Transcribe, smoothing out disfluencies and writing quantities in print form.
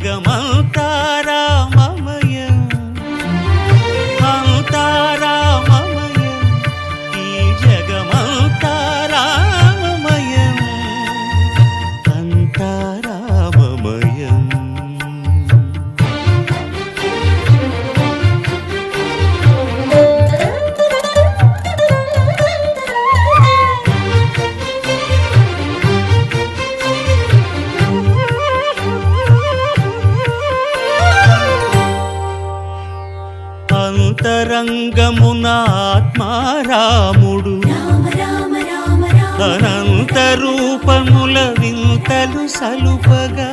జగమంతా రామమయం అంతా రామమయం ఈ జగమంతా రామమయం అంతా రామమయం. అంతరంగమున ఆత్మారాముడు అనంత రూపముల వింతలు సలుపగా